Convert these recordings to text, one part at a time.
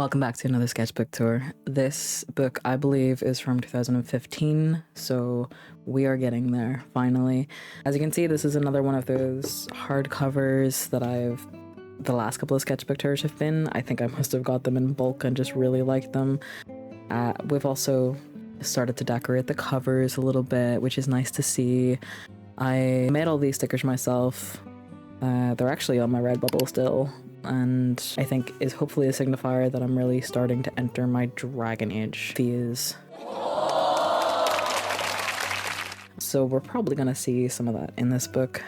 Welcome back to another sketchbook tour. This book, I believe, is from 2015, so we are getting there, finally. As you can see, this is another one of those hardcovers that the last couple of sketchbook tours have been. I think I must have got them in bulk and just really liked them. We've also started to decorate the covers a little bit, which is nice to see. I made all these stickers myself. They're actually on my Redbubble still, and I think is hopefully a signifier that I'm really starting to enter my Dragon Age phase. So we're probably gonna see some of that in this book.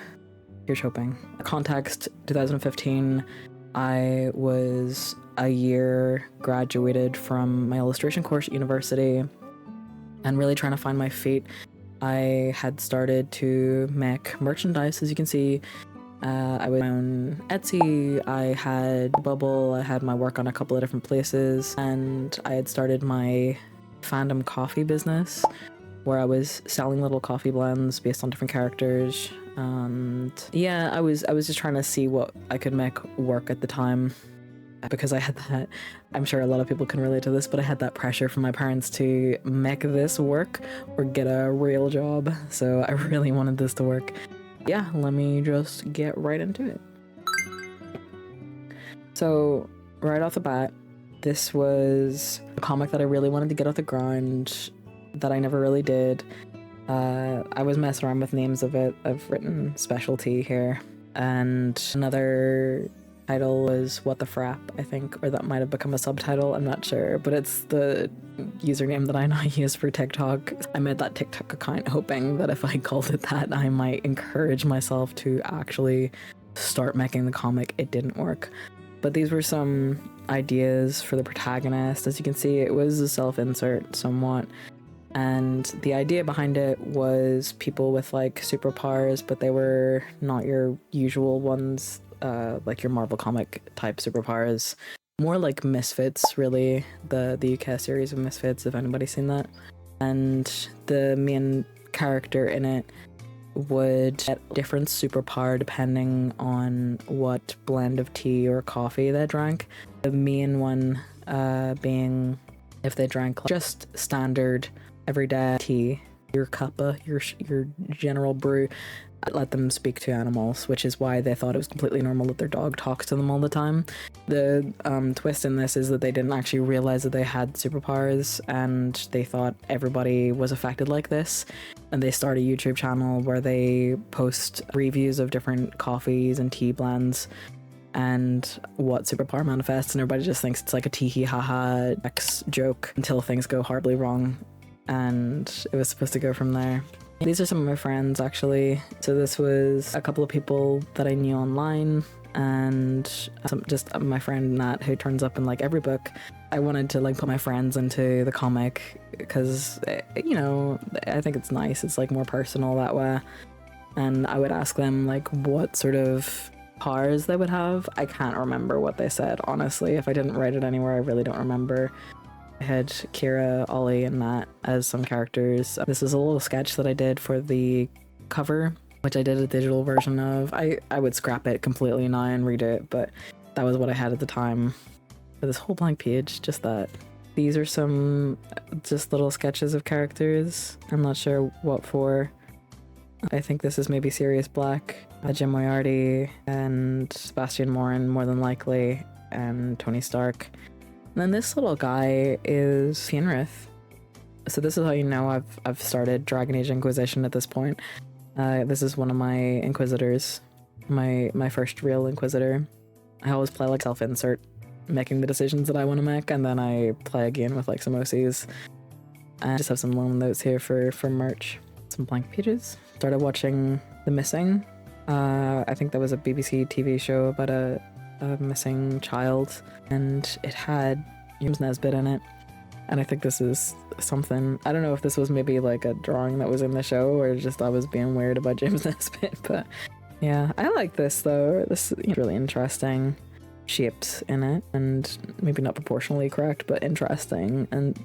Here's hoping. Context, 2015, I was a year graduated from my illustration course at university and really trying to find my feet. I had started to make merchandise, as you can see. I was on Etsy, I had Bubble, I had my work on a couple of different places, and I had started my fandom coffee business where I was selling little coffee blends based on different characters. And yeah, I was just trying to see what I could make work at the time, because I had that, I'm sure a lot of people can relate to this, but I had that pressure from my parents to make this work or get a real job, so I really wanted this to work. Yeah, let me just get right into it. So, right off the bat, this was a comic that I really wanted to get off the ground that I never really did. I was messing around with names of it. I've written specialty here. And another title was What the Frap, I think, or that might have become a subtitle, I'm not sure, but it's the username that I now use for TikTok. I made that TikTok account hoping that if I called it that, I might encourage myself to actually start making the comic. It didn't work. But these were some ideas for the protagonist. As you can see, it was a self-insert somewhat. And the idea behind it was people with like superpowers, but they were not your usual ones, like your Marvel comic type superpowers. More like Misfits, really, the UK series of Misfits, if anybody's seen that. And the main character in it would get different superpower depending on what blend of tea or coffee they drank. The main one being if they drank like just standard everyday tea, your cuppa, your general brew, let them speak to animals, which is why they thought it was completely normal that their dog talks to them all the time. The twist in this is that they didn't actually realize that they had superpowers, and they thought everybody was affected like this, and they start a YouTube channel where they post reviews of different coffees and tea blends and what superpower manifests, and everybody just thinks it's like a tee-hee ha-ha X joke until things go horribly wrong, and it was supposed to go from there. These are some of my friends, actually. So this was a couple of people that I knew online, and just my friend Nat, who turns up in like every book. I wanted to like put my friends into the comic because, you know, I think it's nice. It's like more personal that way. And I would ask them like what sort of powers they would have. I can't remember what they said, honestly. If I didn't write it anywhere, I really don't remember. I had Kira, Ollie, and Matt as some characters. This is a little sketch that I did for the cover, which I did a digital version of. I would scrap it completely now and redo it, but that was what I had at the time. For this whole blank page, just that. These are some just little sketches of characters. I'm not sure what for. I think this is maybe Sirius Black, Jim Moriarty, and Sebastian Morin, more than likely, and Tony Stark. And then this little guy is Fenrith. So this is how you know I've started Dragon Age Inquisition at this point. This is one of my Inquisitors, my first real Inquisitor. I always play like self-insert, making the decisions that I want to make, and then I play again with like some OCs. I just have some lone notes here for merch. Some blank pages. Started watching The Missing. I think that was a BBC TV show about a missing child, and it had James Nesbitt in it, and I think this is something, I don't know if this was maybe like a drawing that was in the show or just I was being weird about James Nesbitt, but yeah, I like this though. This is really interesting shapes in it, and maybe not proportionally correct, but interesting, and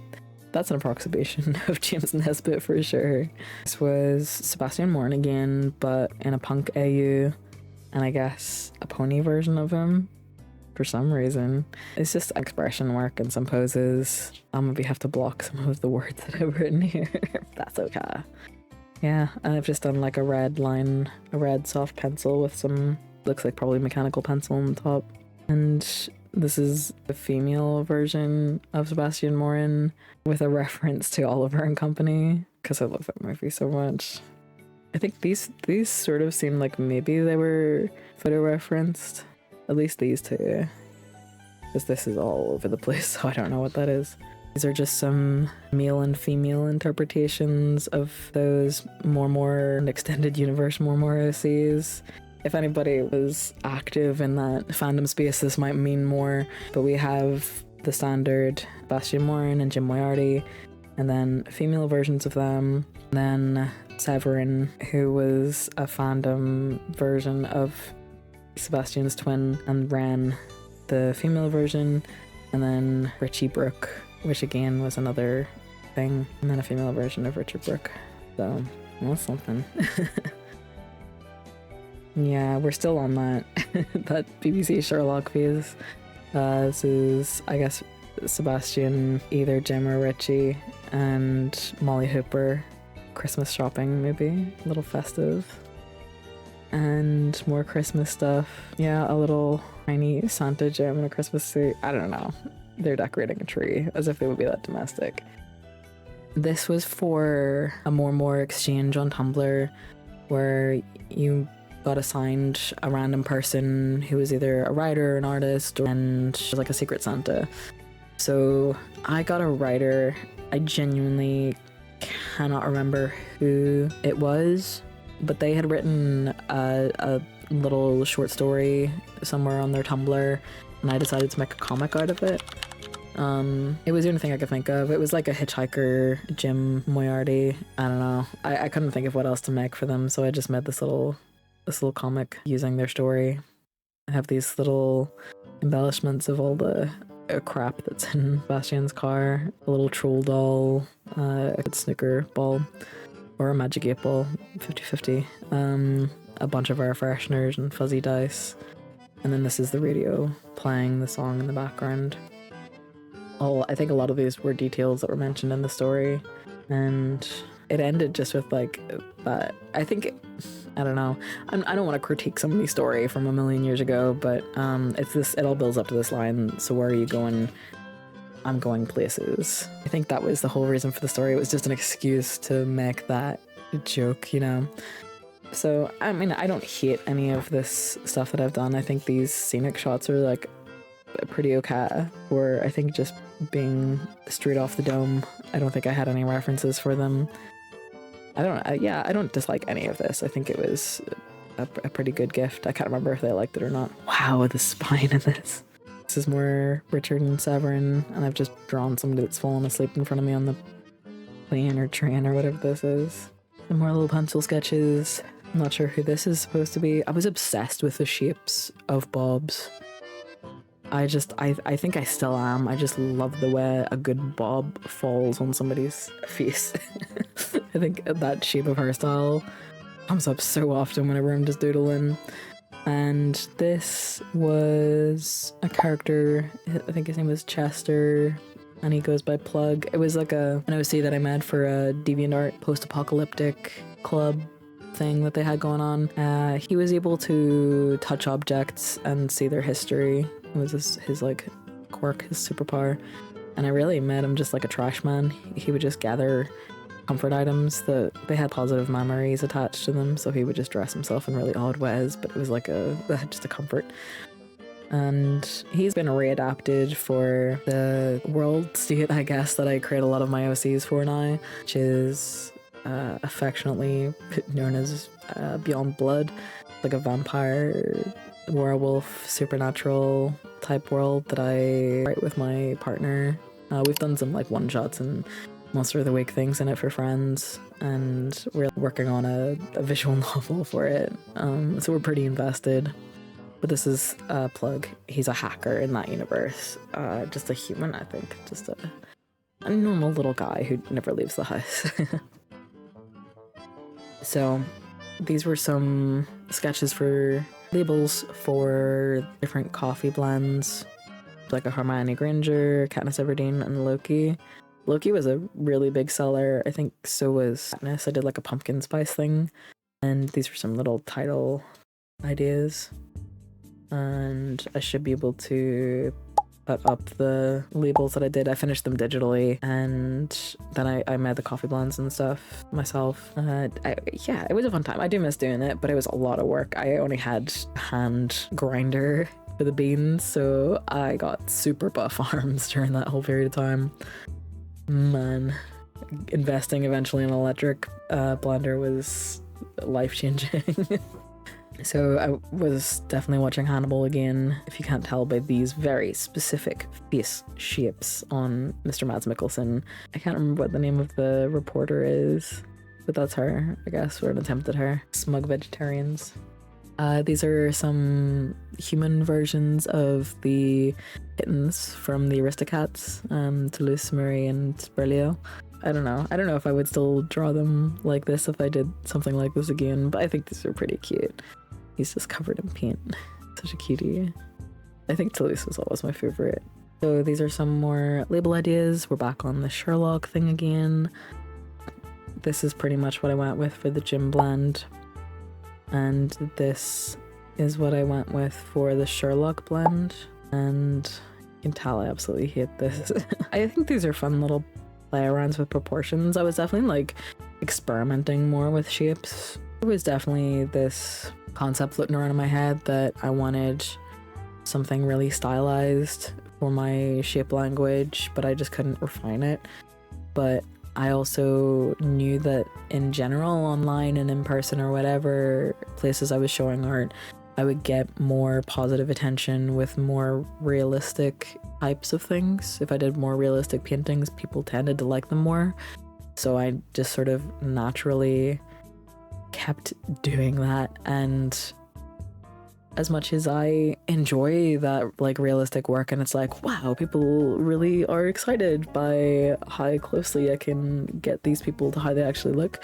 that's an approximation of James Nesbitt for sure. This was Sebastian Morin again, but in a punk AU, and I guess a pony version of him. for some reason. It's just expression work and some poses. I'll maybe have to block some of the words that I've written here. That's okay. Yeah, and I've just done like a red line, a red soft pencil with some, looks like probably mechanical pencil on the top. And this is the female version of Sebastian Morin with a reference to Oliver and Company, because I love that movie so much. I think these sort of seem like maybe they were photo referenced. At least these two. Because this is all over the place, so I don't know what that is. These are just some male and female interpretations of those more extended universe more OCs. If anybody was active in that fandom space, this might mean more, but we have the standard Sebastian Morin and Jim Moriarty, and then female versions of them, and then Severin, who was a fandom version of Sebastian's twin, and Ren, the female version, and then Richie Brooke, which again was another thing, and then a female version of Richard Brooke. So, that's something. Yeah, we're still on that that BBC Sherlock phase. This is, I guess, Sebastian, either Jim or Richie, and Molly Hooper. Christmas shopping, maybe. A little festive. And more Christmas stuff. Yeah, a little tiny Santa Jim in a Christmas suit. I don't know. They're decorating a tree, as if they would be that domestic. This was for a more exchange on Tumblr, where you got assigned a random person who was either a writer, an artist, and like a secret Santa. So I got a writer. I genuinely cannot remember who it was, but they had written a little short story somewhere on their Tumblr, and I decided to make a comic out of it. It was the only thing I could think of. It was like a hitchhiker, Jim Moriarty. I don't know. I couldn't think of what else to make for them, so I just made this little comic using their story. I have these little embellishments of all the crap that's in Bastian's car. A little troll doll, a snooker ball, or a magic 8 ball, 50-50. A bunch of air fresheners and fuzzy dice. And then this is the radio playing the song in the background. I think a lot of these were details that were mentioned in the story. And it ended just with like that. I don't know. I don't want to critique somebody's story from a million years ago, but it all builds up to this line. So where are you going? I'm going places. I think that was the whole reason for the story. It was just an excuse to make that joke, you know? So, I mean, I don't hate any of this stuff that I've done. I think these scenic shots are like pretty okay. Or I think just being straight off the dome, I don't think I had any references for them. I don't dislike any of this. I think it was a pretty good gift. I can't remember if they liked it or not. Wow, the spine in this. This is more Richard and Severin, and I've just drawn somebody that's fallen asleep in front of me on the plane or train or whatever this is. And more little pencil sketches. I'm not sure who this is supposed to be. I was obsessed with the shapes of bobs. I think I still am. I just love the way a good bob falls on somebody's face. I think that shape of hairstyle comes up so often whenever I'm just doodling. And this was a character, I think his name was Chester, and he goes by Plug. It was like an OC that I made for a DeviantArt post-apocalyptic club thing that they had going on. He was able to touch objects and see their history. It was his like quirk, his superpower. And I really made him just like a trash man. He would just gather comfort items that they had positive memories attached to them, so he would just dress himself in really odd ways, but it was like just a comfort. And he's been readapted for the world state, I guess, that I create a lot of my OCs for now, which is affectionately known as Beyond Blood, like a vampire, werewolf, supernatural type world that I write with my partner. We've done some like one-shots and Monster of the Week things in it for friends, and we're working on a visual novel for it, so we're pretty invested. But this is Plug. He's a hacker in that universe, just a human, I think, just a normal little guy who never leaves the house. So these were some sketches for labels for different coffee blends, like a Hermione Granger, Katniss Everdeen, and Loki. Loki was a really big seller. I think so was Katniss. I did like a pumpkin spice thing, and these were some little title ideas. And I should be able to put up the labels that I did. I finished them digitally, and then I made the coffee blends and stuff myself. Yeah, it was a fun time. I do miss doing it, but it was a lot of work. I only had a hand grinder for the beans, so I got super buff arms during that whole period of time. Man, investing eventually in an electric blender was life-changing. So I was definitely watching Hannibal again, if you can't tell by these very specific face shapes on Mr. Mads Mikkelsen. I can't remember what the name of the reporter is, but that's her, I guess, or an attempt at her. Smug vegetarians. These are some human versions of the kittens from the Aristocats, Toulouse, Murray, and Berlioz. I don't know if I would still draw them like this if I did something like this again, but I think these are pretty cute. He's just covered in paint. Such a cutie. I think Toulouse was always my favorite. So these are some more label ideas. We're back on the Sherlock thing again. This is pretty much what I went with for the gym blend. And this is what I went with for the Sherlock blend. And you can tell I absolutely hate this. I think these are fun little play arounds with proportions. I was definitely like experimenting more with shapes. There was definitely this concept floating around in my head that I wanted something really stylized for my shape language, but I just couldn't refine it. But I also knew that in general, online and in person or whatever places I was showing art, I would get more positive attention with more realistic types of things. If I did more realistic paintings, people tended to like them more. So I just sort of naturally kept doing that, and as much as I enjoy that like realistic work, and it's like, wow, people really are excited by how closely I can get these people to how they actually look.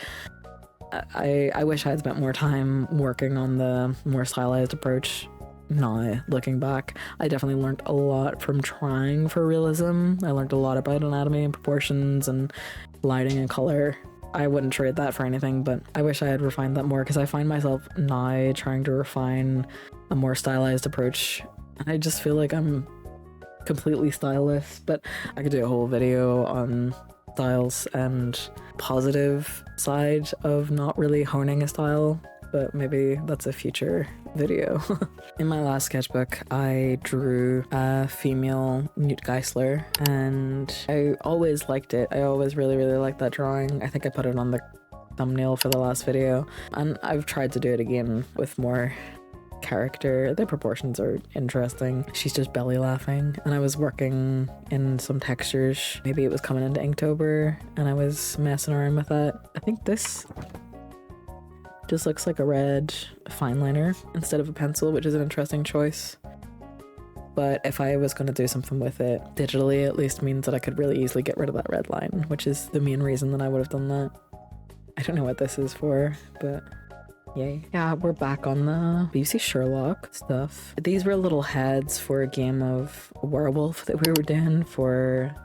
I wish I had spent more time working on the more stylized approach. Now, looking back, I definitely learned a lot from trying for realism. I learned a lot about anatomy and proportions and lighting and color. I wouldn't trade that for anything, but I wish I had refined that more, because I find myself now trying to refine a more stylized approach, and I just feel like I'm completely styleless. But I could do a whole video on styles and positive side of not really honing a style, but maybe that's a future video. In my last sketchbook, I drew a female Newt Geisler, and I always liked it. I always really, really liked that drawing. I think I put it on the thumbnail for the last video, and I've tried to do it again with more character. The proportions are interesting. She's just belly laughing, and I was working in some textures. Maybe it was coming into Inktober, and I was messing around with that. I think this just looks like a red fine liner instead of a pencil, which is an interesting choice. But if I was going to do something with it digitally, at least means that I could really easily get rid of that red line, which is the main reason that I would have done that. I don't know what this is for, but yay. Yeah, we're back on the BBC Sherlock stuff. These were little heads for a game of werewolf that we were doing for,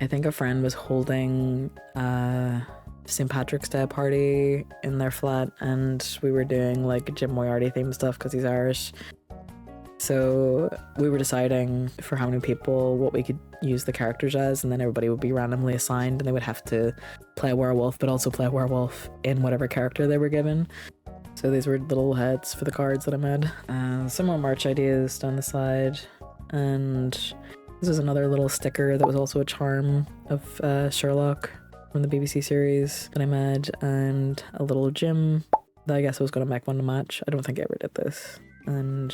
I think a friend was holding St. Patrick's Day party in their flat, and we were doing like Jim Moriarty themed stuff because he's Irish. So we were deciding for how many people what we could use the characters as, and then everybody would be randomly assigned, and they would have to play a werewolf, but also play a werewolf in whatever character they were given. So these were little heads for the cards that I made. Some more merch ideas down the side, and this is another little sticker that was also a charm of Sherlock from the BBC series that I made, and a little gym that I guess I was going to make one to match. I don't think I ever did this. And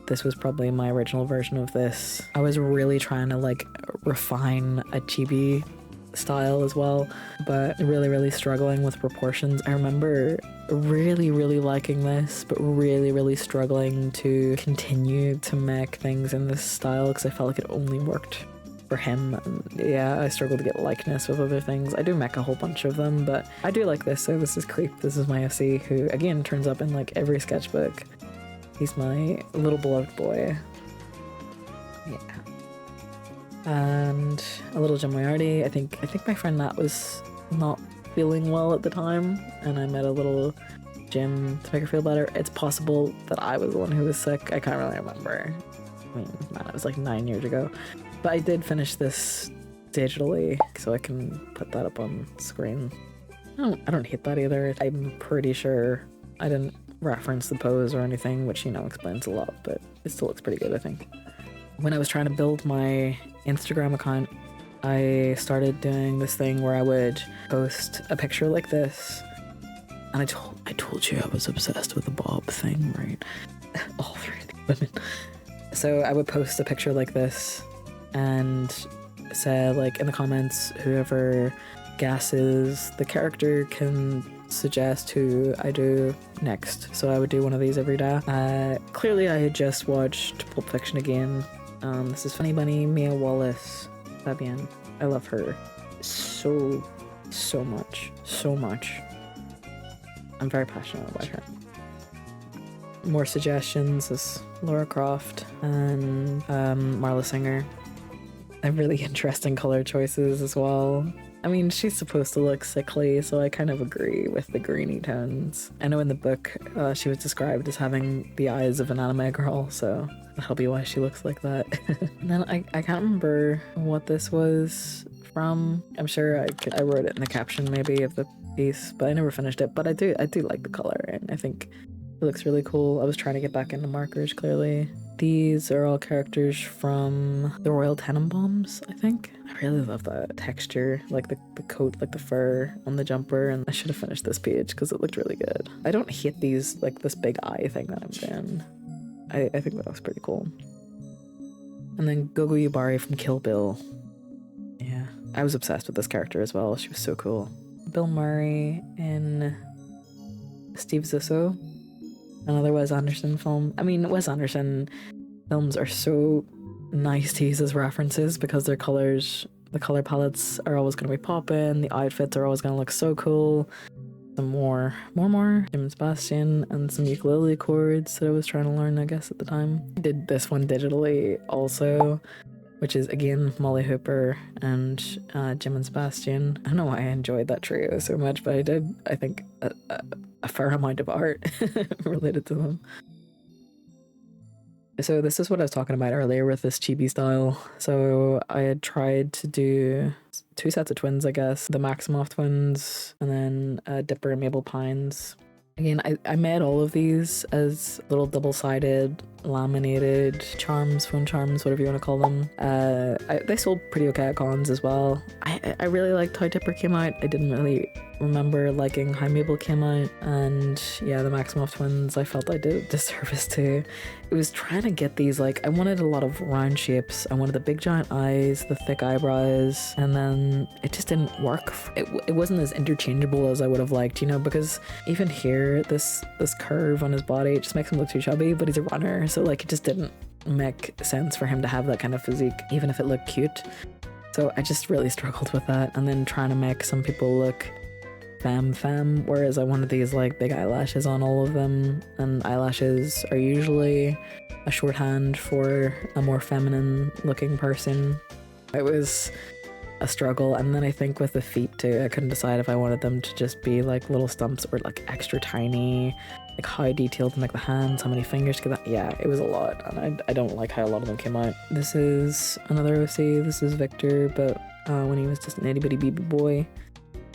this was probably my original version of this. I was really trying to like refine a chibi style as well, but really, really struggling with proportions. I remember really, really liking this, but really, really struggling to continue to make things in this style because I felt like it only worked for him. And yeah, I struggle to get likeness with other things. I do make a whole bunch of them, but I do like this. So this is Creep. This is my FC, who again turns up in like every sketchbook. He's my little beloved boy. Yeah. And a little Jim Moriarty. I think my friend Nat was not feeling well at the time, and I met a little Jim to make her feel better. It's possible that I was the one who was sick. I can't really remember. I mean, man, it was like 9 years ago. But I did finish this digitally, so I can put that up on screen. I don't hate that either. I'm pretty sure I didn't reference the pose or anything, which, you know, explains a lot, but it still looks pretty good, I think. When I was trying to build my Instagram account, I started doing this thing where I would post a picture like this. And I told you I was obsessed with the Bob thing, right? All three of the women. So I would post a picture like this and say, like, in the comments, whoever guesses the character can suggest who I do next. So I would do one of these every day. Clearly I had just watched Pulp Fiction again. This is Funny Bunny, Mia Wallace, Fabienne. I love her so much. I'm very passionate about her. More suggestions is Laura Croft and Marla Singer. They have really interesting color choices as well. I mean, she's supposed to look sickly, so I kind of agree with the greeny tones. I know in the book she was described as having the eyes of an anime girl, so that'll be why she looks like that. And then I can't remember what this was from. I'm sure I wrote it in the caption maybe of the piece, but I never finished it. But I do like the color, and I think it looks really cool. I was trying to get back into markers, clearly. These are all characters from the Royal Tenenbaums, I think. I really love that texture, like the coat, like the fur on the jumper, and I should have finished this page because it looked really good. I don't hate these, like this big eye thing that I'm doing. I think that looks pretty cool. And then Gogo Yubari from Kill Bill. Yeah, I was obsessed with this character as well. She was so cool. Bill Murray in Steve Zissou, another Wes Anderson film. I mean, Wes Anderson films are so nice to use as references because their colors, the color palettes are always going to be popping, the outfits are always going to look so cool. Some more Jim and Sebastian, and some ukulele chords that I was trying to learn, I guess, at the time. I did this one digitally also, which is again Molly Hooper and Jim and Sebastian. I don't know why I enjoyed that trio so much, but I did, I think, a fair amount of art related to them. So this is what I was talking about earlier with this chibi style. So I had tried to do 2 sets of twins, I guess. The Maximoff twins, and then Dipper and Mabel Pines. Again, I made all of these as little double-sided, laminated charms, phone charms, whatever you want to call them. They sold pretty okay at cons as well. I really liked how Dipper came out. I didn't really remember liking how Mabel came out. And yeah, the Maximoff twins, I felt I did a disservice to. It was trying to get these, like, I wanted a lot of round shapes. I wanted the big giant eyes, the thick eyebrows, and then it just didn't work. It wasn't as interchangeable as I would have liked, you know, because even here, this curve on his body, it just makes him look too chubby, but he's a runner, so like it just didn't make sense for him to have that kind of physique, even if it looked cute. So I just really struggled with that, and then trying to make some people look femme, whereas I wanted these like big eyelashes on all of them, and eyelashes are usually a shorthand for a more feminine looking person. It was a struggle. And then I think with the feet too, I couldn't decide if I wanted them to just be like little stumps or like extra tiny, like how detailed to make the hands, how many fingers to get that. Yeah, it was a lot, and I don't like how a lot of them came out. This is another OC. This is Victor, but when he was just an itty bitty baby boy.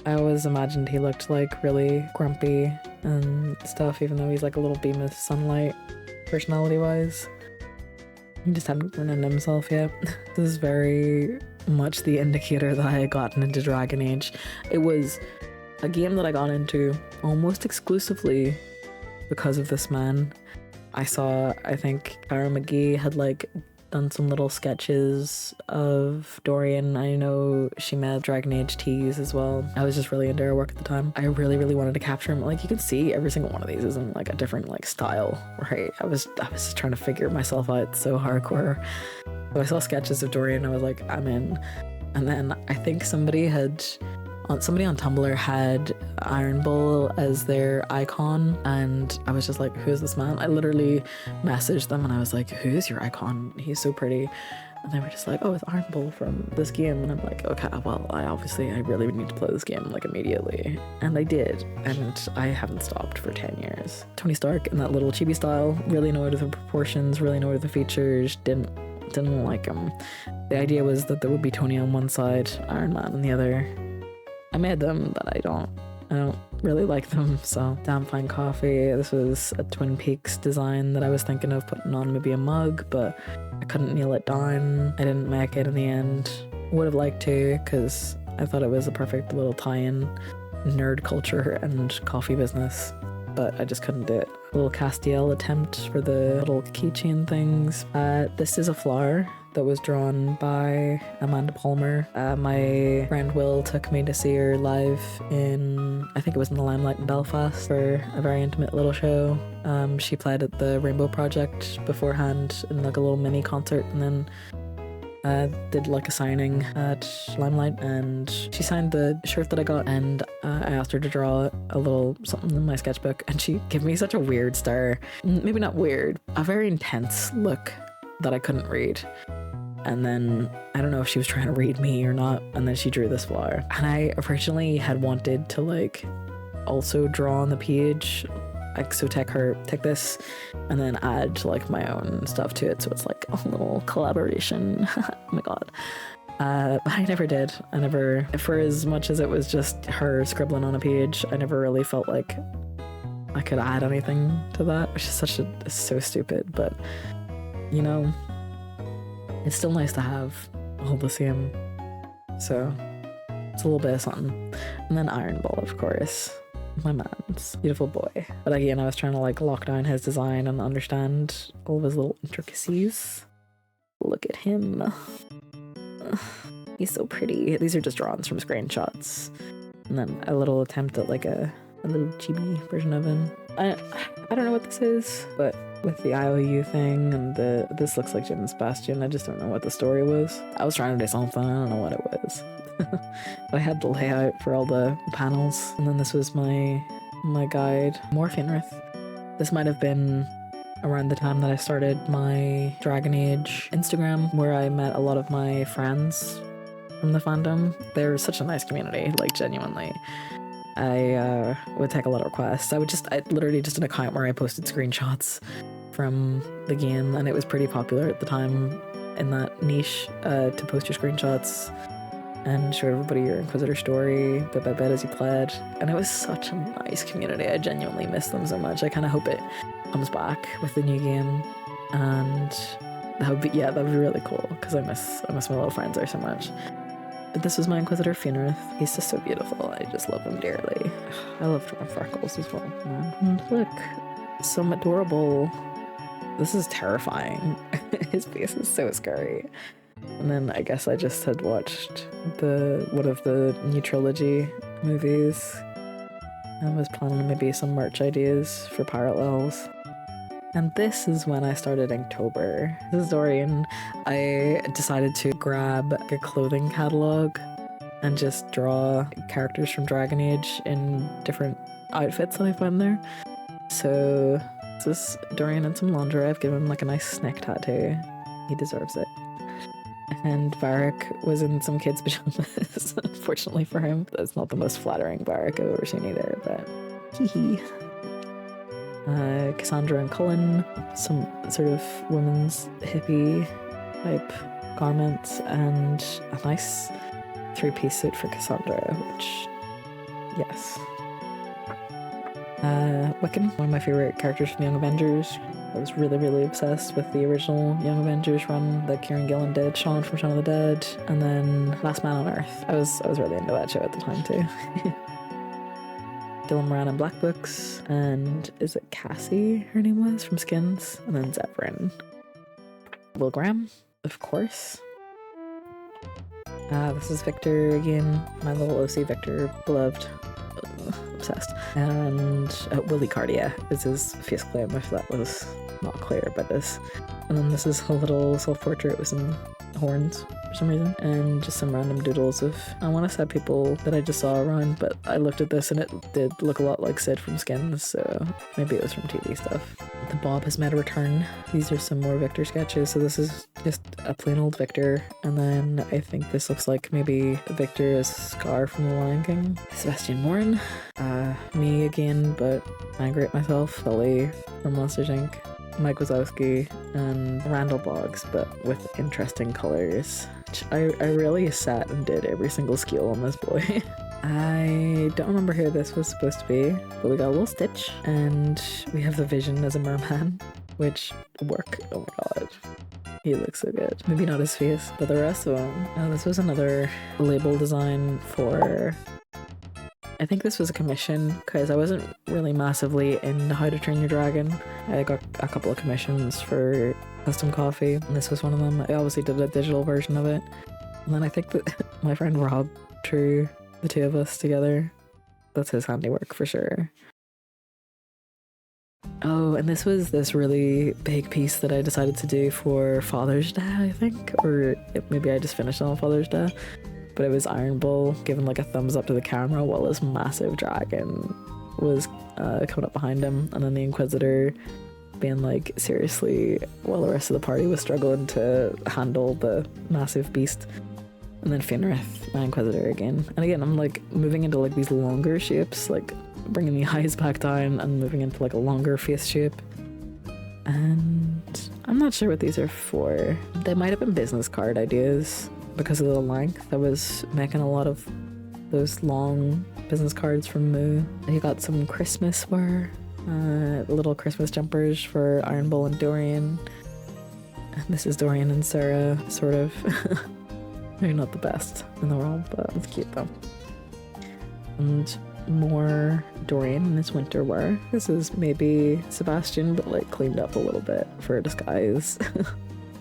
I always imagined he looked like really grumpy and stuff, even though he's like a little beam of sunlight personality wise. He just hadn't grown into himself yet. This is very much the indicator that I had gotten into Dragon Age. It was a game that I got into almost exclusively because of this man. I saw, I think Cara McGee had like done some little sketches of Dorian. I know she made Dragon Age teas as well. I was just really into her work at the time. I really wanted to capture him. Like, you can see every single one of these is in like a different like style, right? I was just trying to figure myself out so hardcore. So I saw sketches of Dorian, I was like, I'm in. And then I think somebody had somebody on Tumblr had Iron Bull as their icon, and I was just like, who's this man? I literally messaged them and I was like, who's your icon? He's so pretty. And they were just like, oh, it's Iron Bull from this game. And I'm like, okay, well, I really need to play this game like immediately. And I did, and I haven't stopped for 10 years. Tony Stark in that little chibi style, really annoyed with the proportions, really annoyed with the features, didn't like him. The idea was that there would be Tony on one side, Iron Man on the other. I made them, but I don't really like them. So Damn Fine Coffee, this was a Twin Peaks design that I was thinking of putting on maybe a mug, but I couldn't nail it down. I didn't make it in the end. Would have liked to, because I thought it was a perfect little tie-in, nerd culture and coffee business, but I just couldn't do it. A little Castiel attempt for the little keychain things. This is a flower that was drawn by Amanda Palmer. My friend Will took me to see her live in, I think it was in the Limelight in Belfast, for a very intimate little show. She played at the Rainbow Project beforehand in like a little mini concert, and then did like a signing at Limelight, and she signed the shirt that I got, and I asked her to draw a little something in my sketchbook, and she gave me such a weird stare. Maybe not weird, a very intense look that I couldn't read. And then I don't know if she was trying to read me or not, and then she drew this flower. And I originally had wanted to like also draw on the page, like, so take this and then add like my own stuff to it, so it's like a little collaboration. Oh my god. But I never did. I never, for as much as it was just her scribbling on a page, I never really felt like I could add anything to that, which is it's so stupid, but you know, it's still nice to have all the same. So it's a little bit of something. And then Iron Ball, of course. My man's beautiful boy. But again, I was trying to like lock down his design and understand all of his little intricacies. Look at him. He's so pretty. These are just drawings from screenshots. And then a little attempt at like a little chibi version of him. I don't know what this is, but with the IOU thing and this looks like Jim and Sebastian. I just don't know what the story was. I was trying to do something, I don't know what it was. I had the layout for all the panels, and then this was my guide. More Fenrith. This might have been around the time that I started my Dragon Age Instagram, where I met a lot of my friends from the fandom. They're such a nice community, like genuinely. I would take a lot of requests. I literally just an account where I posted screenshots from the game, and it was pretty popular at the time in that niche, to post your screenshots and show everybody your Inquisitor story bit by bit as you played. And it was such a nice community. I genuinely miss them so much. I kind of hope it comes back with the new game, and that'd be really cool, because I miss my little friends there so much. But this was my Inquisitor Fenrith. He's just so beautiful. I just love him dearly. I love drawing freckles as well. And look, so adorable. This is terrifying. His face is so scary. And then I guess I just had watched one of the new trilogy movies and was planning maybe some merch ideas for Parallels. And this is when I started Inktober. This is Dorian. I decided to grab a clothing catalog and just draw characters from Dragon Age in different outfits that I found there. So this is Dorian in some lingerie. I've given him like a nice neck tattoo. He deserves it. And Varric was in some kids' pajamas. Unfortunately for him, that's not the most flattering Varric I've ever seen either, but hee. Cassandra and Cullen, some sort of women's hippie type garments, and a nice three-piece suit for Cassandra, which, yes. Wiccan, one of my favorite characters from Young Avengers. I was really, really obsessed with the original Young Avengers run that Kieran Gillen did, Shaun from Shaun of the Dead, and then Last Man on Earth. I was really into that show at the time too. Dylan Moran in Black Books, and is it Cassie, her name was, from Skins, and then Zephyrin. Will Graham, of course. This is Victor again, my little OC Victor, beloved, obsessed. And Willie Cardia is his face claim, if that was not clear by this. And then this is a little self-portrait with some horns. for some reason, and just some random doodles of, I want to say, people that I just saw around, but I looked at this and it did look a lot like Sid from Skins, so maybe it was from TV stuff. The Bob has made a return. These are some more Victor sketches, so this is just a plain old Victor, and then I think this looks like maybe Victor as Scar from The Lion King. Sebastian Morin, me again, but angry at myself. Billy from Monsters Inc. Mike Wazowski, and Randall Boggs, but with interesting colors. I really sat and did every single skill on this boy. I don't remember who this was supposed to be, but we got a little Stitch, and we have the Vision as a merman, which work. Oh my god. He looks so good. Maybe not his face, but the rest of him. This was another label design for... I think this was a commission, because I wasn't really massively into How to Train Your Dragon. I got a couple of commissions for custom coffee, and this was one of them. I obviously did a digital version of it. And then I think that my friend Rob drew the two of us together. That's his handiwork for sure. Oh, and this was this really big piece that I decided to do for Father's Day, I think, or maybe I just finished on Father's Day, but it was Iron Bull giving like a thumbs up to the camera while this massive dragon was coming up behind him, and then the Inquisitor being like, seriously, while the rest of the party was struggling to handle the massive beast. And then Fenrith, my Inquisitor again. And again, I'm like moving into like these longer shapes, like bringing the eyes back down and moving into like a longer face shape. And I'm not sure what these are for. They might have been business card ideas because of the length. I was making a lot of those long business cards from Moo. You got some Christmas wear, little Christmas jumpers for Iron Bull and Dorian. And this is Dorian and Sarah, sort of. They're not the best in the world, but it's cute though. And more Dorian in his winter wear. This is maybe Sebastian, but like cleaned up a little bit for a disguise.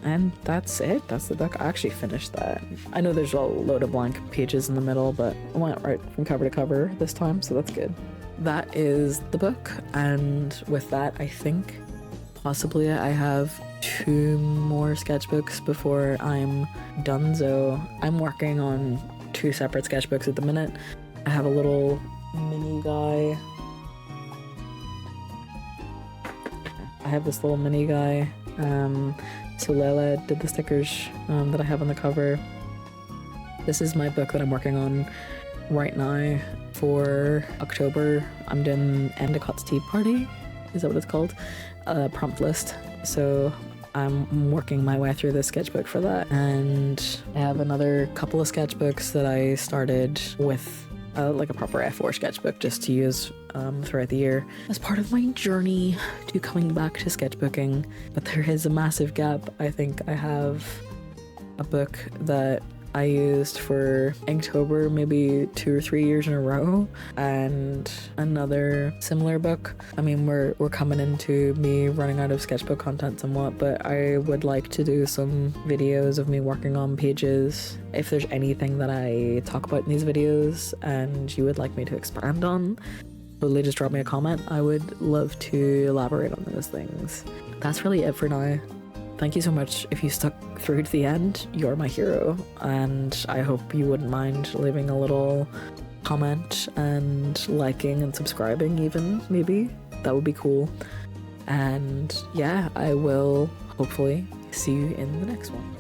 And that's it. That's the book. I actually finished that. I know there's a load of blank pages in the middle, but I went right from cover to cover this time, so that's good. That is the book, and with that, I think possibly I have 2 more sketchbooks before I'm done. So I'm working on 2 separate sketchbooks at the minute. I have a little mini guy. I have this little mini guy. So Layla did the stickers that I have on the cover. This is my book that I'm working on right now for October. I'm doing Endicott's Tea Party. Is that what it's called? Prompt list. So I'm working my way through the sketchbook for that, and I have another couple of sketchbooks that I started with like a proper A4 sketchbook just to use throughout the year as part of my journey to coming back to sketchbooking. But there is a massive gap. I think I have a book that I used for Inktober maybe 2 or 3 years in a row, and another similar book. I mean, we're coming into me running out of sketchbook content somewhat, but I would like to do some videos of me working on pages. If there's anything that I talk about in these videos and you would like me to expand on, totally just drop me a comment. I would love to elaborate on those things. That's really it for now. Thank you so much. If you stuck through to the end, you're my hero, and I hope you wouldn't mind leaving a little comment and liking and subscribing even, maybe. That would be cool. And yeah, I will hopefully see you in the next one.